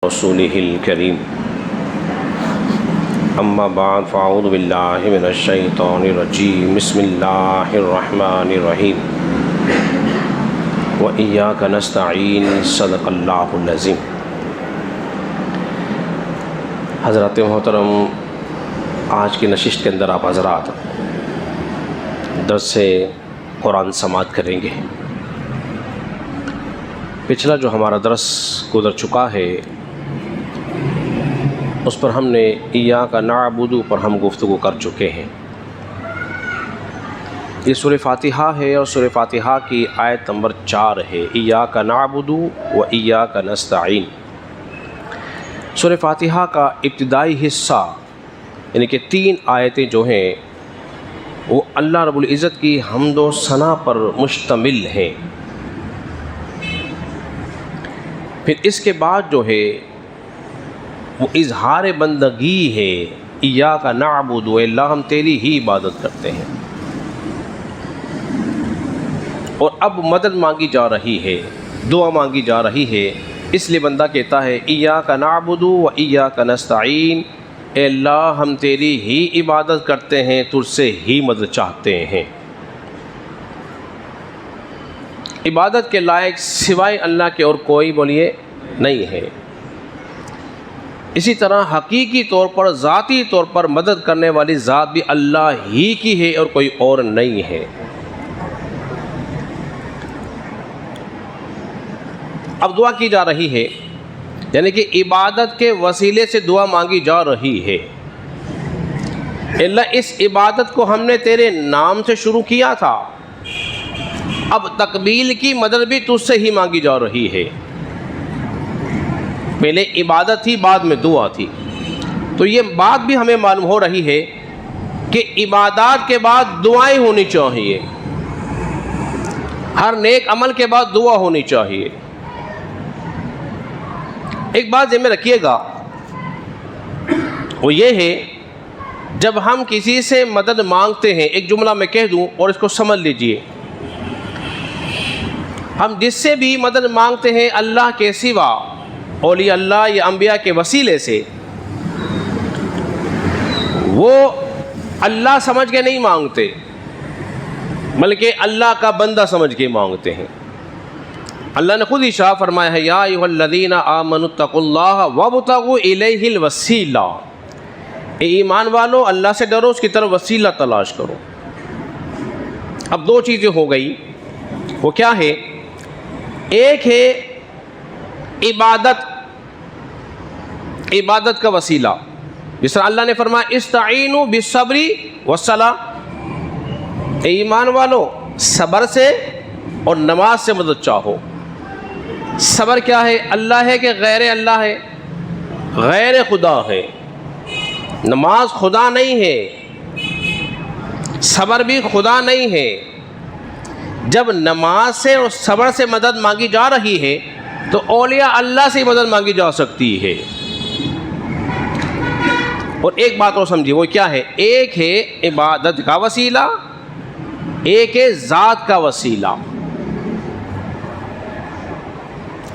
رسوله الكريم اما بعد فاعوذ باللہ من الشیطان الرجیم بسم اللہ الرحمن الرحیم وإیاک نستعین صدق اللہ العظیم۔ حضرات محترم، آج کی نشست کے اندر آپ حضرات درس قرآن سماعت کریں گے۔ پچھلا جو ہمارا درس گزر چکا ہے اس پر ہم نے ایاک نعبد پر ہم گفتگو کر چکے ہیں۔ یہ سورہ فاتحہ ہے اور سورہ فاتحہ کی آیت نمبر 4 ہے، ایاک نعبد و ایاک نستعین۔ سورہ فاتحہ کا ابتدائی حصہ یعنی کہ 3 آیتیں جو ہیں وہ اللہ رب العزت کی حمد و ثنا پر مشتمل ہیں۔ پھر اس کے بعد جو ہے وہ اظہار بندگی ہے، ایاک نعبد، اللہ ہم تیری ہی عبادت کرتے ہیں، اور اب مدد مانگی جا رہی ہے، دعا مانگی جا رہی ہے۔ اس لیے بندہ کہتا ہے ایاک نعبد و ایاک نستعین، اے اللہ ہم تیری ہی عبادت کرتے ہیں، تجھ سے ہی مدد چاہتے ہیں۔ عبادت کے لائق سوائے اللہ کے اور کوئی بولیے نہیں ہے۔ اسی طرح حقیقی طور پر، ذاتی طور پر مدد کرنے والی ذات بھی اللہ ہی کی ہے اور کوئی اور نہیں ہے۔ اب دعا کی جا رہی ہے، یعنی کہ عبادت کے وسیلے سے دعا مانگی جا رہی ہے۔ اللہ اس عبادت کو ہم نے تیرے نام سے شروع کیا تھا، اب تقبیل کی مدد بھی تجھ سے ہی مانگی جا رہی ہے۔ پہلے عبادت تھی، بعد میں دعا تھی، تو یہ بات بھی ہمیں معلوم ہو رہی ہے کہ عبادات کے بعد دعائیں ہونی چاہیے، ہر نیک عمل کے بعد دعا ہونی چاہیے۔ ایک بات ذہن میں رکھیے گا، وہ یہ ہے جب ہم کسی سے مدد مانگتے ہیں، ایک جملہ میں کہہ دوں اور اس کو سمجھ لیجئے، ہم جس سے بھی مدد مانگتے ہیں اللہ کے سوا، اولیاء اللہ یا انبیاء کے وسیلے سے، وہ اللہ سمجھ کے نہیں مانگتے بلکہ اللہ کا بندہ سمجھ کے مانگتے ہیں۔ اللہ نے خود ارشاد فرمایا ہے، یا ایھا الذین آمنوا اتقوا اللہ وابتغوا الیہ الوسیلہ، اے ایمان والو اللہ سے ڈرو، اس کی طرف وسیلہ تلاش کرو۔ اب 2 چیزیں ہو گئی، وہ کیا ہے؟ ایک ہے عبادت کا وسیلہ، جس طرح اللہ نے فرمایا استعینوا بالصبر والصلاۃ، اے ایمان والو صبر سے اور نماز سے مدد چاہو۔ صبر کیا ہے؟ اللہ ہے کہ غیر اللہ ہے؟ غیر خدا ہے۔ نماز خدا نہیں ہے، صبر بھی خدا نہیں ہے۔ جب نماز سے اور صبر سے مدد مانگی جا رہی ہے تو اولیاء اللہ سے مدد مانگی جا سکتی ہے۔ اور ایک بات اور سمجھیے، وہ کیا ہے؟ ایک ہے عبادت کا وسیلہ، ایک ہے ذات کا وسیلہ۔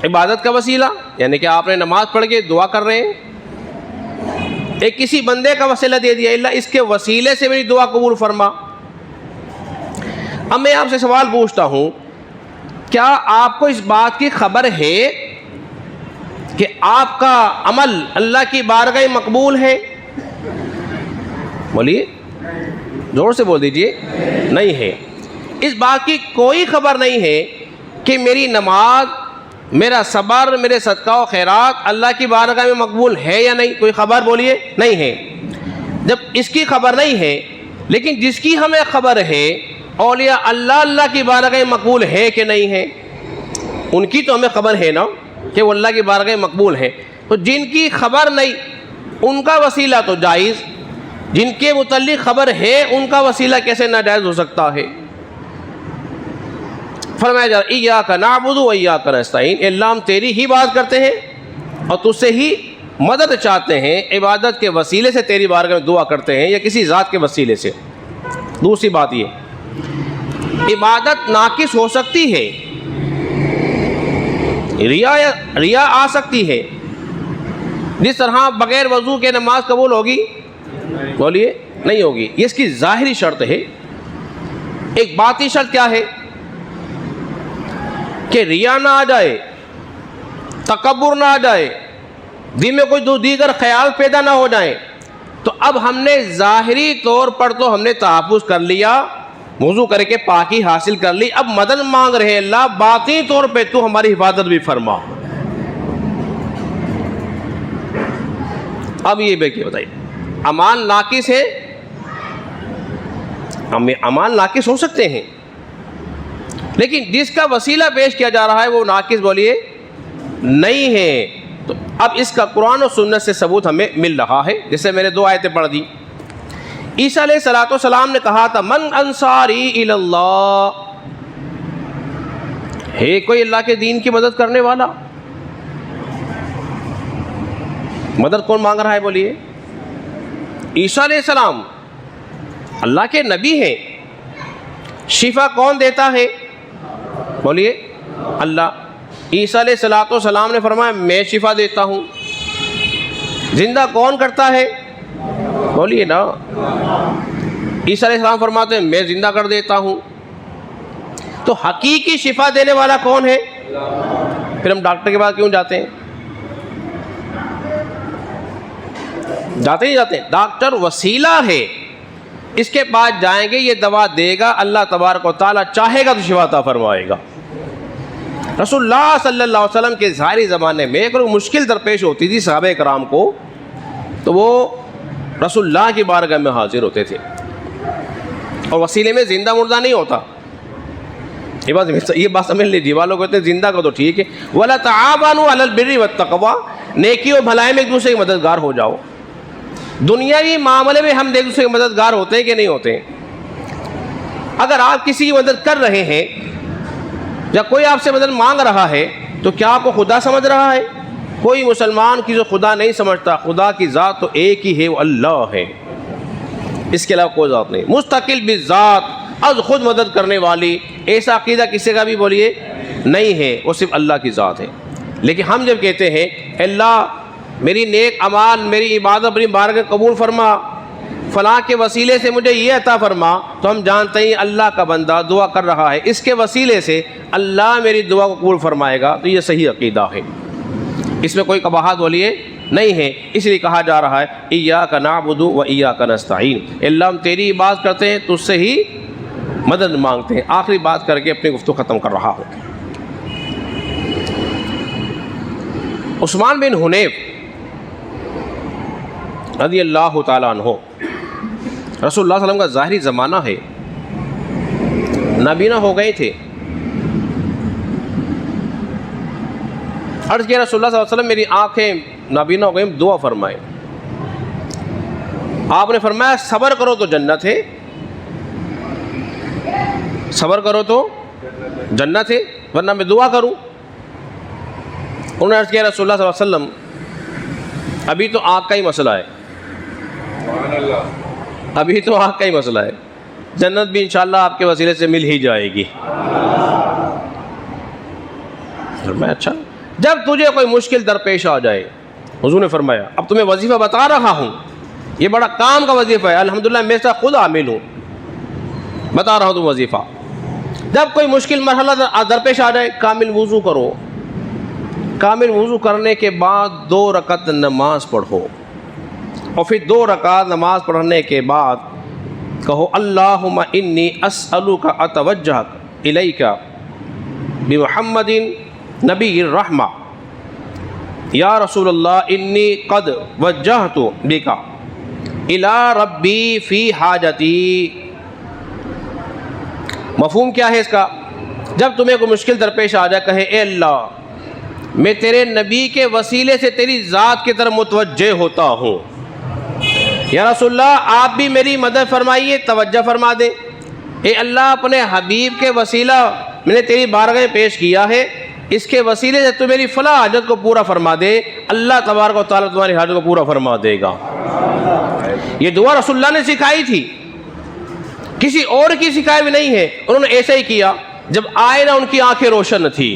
عبادت کا وسیلہ یعنی کہ آپ نے نماز پڑھ کے دعا کر رہے ہیں، ایک کسی بندے کا وسیلہ دے دیا، اللہ اس کے وسیلے سے میری دعا قبول فرما۔ اب میں آپ سے سوال پوچھتا ہوں، کیا آپ کو اس بات کی خبر ہے کہ آپ کا عمل اللہ کی بارگاہ مقبول ہے؟ بولیے، زور سے بول دیجئے، نہیں ہے۔ اس بات کی کوئی خبر نہیں ہے کہ میری نماز، میرا صبر، میرے صدقہ و خیرات اللہ کی بارگاہ میں مقبول ہے یا نہیں؟ کوئی خبر بولیے، نہیں ہے۔ جب اس کی خبر نہیں ہے، لیکن جس کی ہمیں خبر ہے اولیاء اللہ کی بارگاہ مقبول ہے کہ نہیں ہے، ان کی تو ہمیں خبر ہے نا کہ وہ اللہ کی بارگاہ مقبول ہے۔ تو جن کی خبر نہیں ان کا وسیلہ تو جائز، جن کے متعلق خبر ہے ان کا وسیلہ کیسے ناجائز ہو سکتا ہے؟ فرمایا جا رہا ایاک نعبد و ایاک نستعین، اللہ ہم تیری ہی بات کرتے ہیں اور تجھ سے ہی مدد چاہتے ہیں، عبادت کے وسیلے سے تیری بارگاہ میں دعا کرتے ہیں یا کسی ذات کے وسیلے سے۔ دوسری بات یہ، عبادت ناقص ہو سکتی ہے، ریا آ سکتی ہے، جس طرح بغیر وضو کے نماز قبول ہوگی؟ بولیے نہیں ہوگی. یہ اس کی ظاہری شرط ہے. ایک باطنی شرط کیا ہے؟ کہ ریا نہ آ جائے، تکبر نہ آ جائے، دل میں کوئی دیگر خیال پیدا نہ ہو جائیں. تو اب ہم نے ظاہری طور پر تو ہم نے تحفظ کر لیا، وضو کر کے پاکی حاصل کر لی، اب مدد مانگ رہے ہیں اللہ باطنی طور پہ تو ہماری حفاظت بھی فرما. اب یہ بتائیے امان ناقص ہے؟ امان ناقص ہو سکتے ہیں، لیکن جس کا وسیلہ پیش کیا جا رہا ہے وہ ناقص بولیے نہیں ہے. تو اب اس کا قرآن و سنت سے ثبوت ہمیں مل رہا ہے. جیسے میں نے 2 آیتیں پڑھ دی. عیسیٰ علیہ الصلوۃ والسلام نے کہا تھا من انصاری الی اللہ، ہے کوئی اللہ کے دین کی مدد کرنے والا؟ مدد کون مانگ رہا ہے بولیے؟ عیسیٰ علیہ السلام اللہ کے نبی ہیں. شفا کون دیتا ہے بولیے؟ اللہ. عیسیٰ علیہ السلام نے فرمایا میں شفا دیتا ہوں. زندہ کون کرتا ہے بولیے نا؟ عیسیٰ علیہ السلام فرماتے ہیں میں زندہ کر دیتا ہوں. تو حقیقی شفا دینے والا کون ہے؟ پھر ہم ڈاکٹر کے پاس کیوں جاتے ہیں؟ جاتے نہیں جاتے. ڈاکٹر وسیلہ ہے، اس کے پاس جائیں گے یہ دوا دے گا، اللہ تبارک و تعالیٰ چاہے گا تو شفا عطا فرمائے گا. رسول اللہ صلی اللہ علیہ وسلم کے ظاہری زمانے میں اگر مشکل درپیش ہوتی تھی صحابہ کرام کو تو وہ رسول اللہ کی بارگاہ میں حاضر ہوتے تھے، اور وسیلے میں زندہ مردہ نہیں ہوتا. یہ بات سمجھ لیجیے. والوں کہتے ہیں زندہ کا تو ٹھیک ہے، وَلَا تَعَاوَنُوا عَلَى الْبِرِّ وَالتَّقْوَىٰ، نیکی و بھلائی میں ایک دوسرے کے مددگار ہو جاؤ. دنیاوی معاملے میں ہم ایک دوسرے کے مددگار ہوتے ہیں کہ نہیں ہوتے ہیں؟ اگر آپ کسی کی مدد کر رہے ہیں یا کوئی آپ سے مدد مانگ رہا ہے تو کیا آپ کو خدا سمجھ رہا ہے؟ کوئی مسلمان کی جو خدا نہیں سمجھتا. خدا کی ذات تو ایک ہی ہے، وہ اللہ ہے، اس کے علاوہ کوئی ذات نہیں. مستقل بالذات، از خود مدد کرنے والی، ایسا عقیدہ کسی کا بھی بولیے نہیں ہے، وہ صرف اللہ کی ذات ہے. لیکن ہم جب کہتے ہیں اللہ میری نیک اعمال، میری عبادت اپنی بارگاہ قبول فرما، فلاں کے وسیلے سے مجھے یہ عطا فرما، تو ہم جانتے ہیں اللہ کا بندہ دعا کر رہا ہے، اس کے وسیلے سے اللہ میری دعا کو قبول فرمائے گا. تو یہ صحیح عقیدہ ہے، اس میں کوئی قباحت بولیے نہیں ہے. اس لیے کہا جا رہا ہے ایاک نعبد و ایاک نستعین، اللہ ہم تیری عبادت کرتے ہیں، تجھ سے ہی مدد مانگتے ہیں. آخری بات کر کے اپنی گفتگو ختم کر رہا ہوں. عثمان بن حنیف رضی اللہ تعالیٰ عنہ، رسول اللہ صلی اللہ علیہ وسلم کا ظاہری زمانہ ہے، نابینا ہو گئے تھے. عرض کیا رسول اللہ صلی اللہ علیہ وسلم میری آنکھیں نابینا ہو گئی، دعا فرمائے. آپ نے فرمایا صبر کرو تو جنت ہے، صبر کرو تو جنت ہے، ورنہ میں دعا کروں. انہوں نے عرض کیا رسول اللہ صلی اللہ علیہ وسلم ابھی تو آنکھ کا ہی مسئلہ ہے، ابھی تو آنکھ کا ہی مسئلہ ہے، جنت بھی انشاءاللہ آپ کے وسیلے سے مل ہی جائے گی. میں اچھا جب تجھے کوئی مشکل درپیش آ جائے، حضور نے فرمایا اب تمہیں وظیفہ بتا رہا ہوں، یہ بڑا کام کا وظیفہ ہے، الحمدللہ میں سے خود عامل ہوں، بتا رہا ہوں تم وظیفہ. جب کوئی مشکل مرحلہ درپیش آ جائے کامل وضو کرو، کامل وضو کرنے کے بعد 2 رکعت نماز پڑھو، اور پھر 2 رکعت نماز پڑھنے کے بعد کہو اللہم انی اسألک اتوجہ الیک بمحمد نبی الرحمہ یا رسول اللہ انی قد وجہت بک الی ربی فی حاجتی. مفہوم کیا ہے اس کا؟ جب تمہیں کوئی مشکل درپیش آ جائے کہے اے اللہ میں تیرے نبی کے وسیلے سے تیری ذات کی طرف متوجہ ہوتا ہوں، یا رسول اللہ آپ بھی میری مدد فرمائیے، توجہ فرما دیں. اے اللہ اپنے حبیب کے وسیلہ میں نے تیری بارگاہ میں پیش کیا ہے، اس کے وسیلے سے تو میری فلاں حاجت کو پورا فرما دے، اللہ تبارک و تعالیٰ تمہاری حاجت کو پورا فرما دے گا. یہ دعا رسول اللہ نے سکھائی تھی، کسی اور کی سکھائی بھی نہیں ہے. انہوں نے ایسا ہی کیا جب آئے نا ان کی آنکھیں روشن تھی،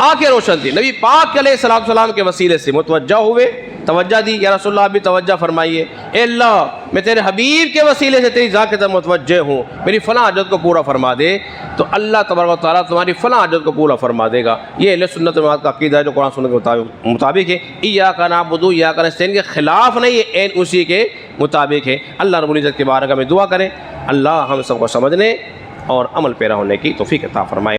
آنکھیں روشن تھی، نبی پاک علیہ الصلوۃ والسلام کے وسیلے سے متوجہ ہوئے، توجہ دی، یا رسول اللہ آپ بھی توجہ فرمائیے، اے اللہ میں تیرے حبیب کے وسیلے سے تیری ذات کی طرف متوجہ ہوں، میری فلاں حاجت کو پورا فرما دے، تو اللہ تبارک و تعالیٰ تمہاری فلاں حاجت کو پورا فرما دے گا۔ یہ اہل سنت والجماعت کا عقیدہ ہے جو قرآن سنت کے مطابق ہے۔ ایاک نعبد و ایاک نستعین کے خلاف نہیں ہے، عین اسی کے مطابق ہے۔ اللہ رب العزت کی بارگاہ میں دعا کریں اللہ ہم سب کو سمجھنے اور عمل پیرا ہونے کی توفیق عطا فرمائے۔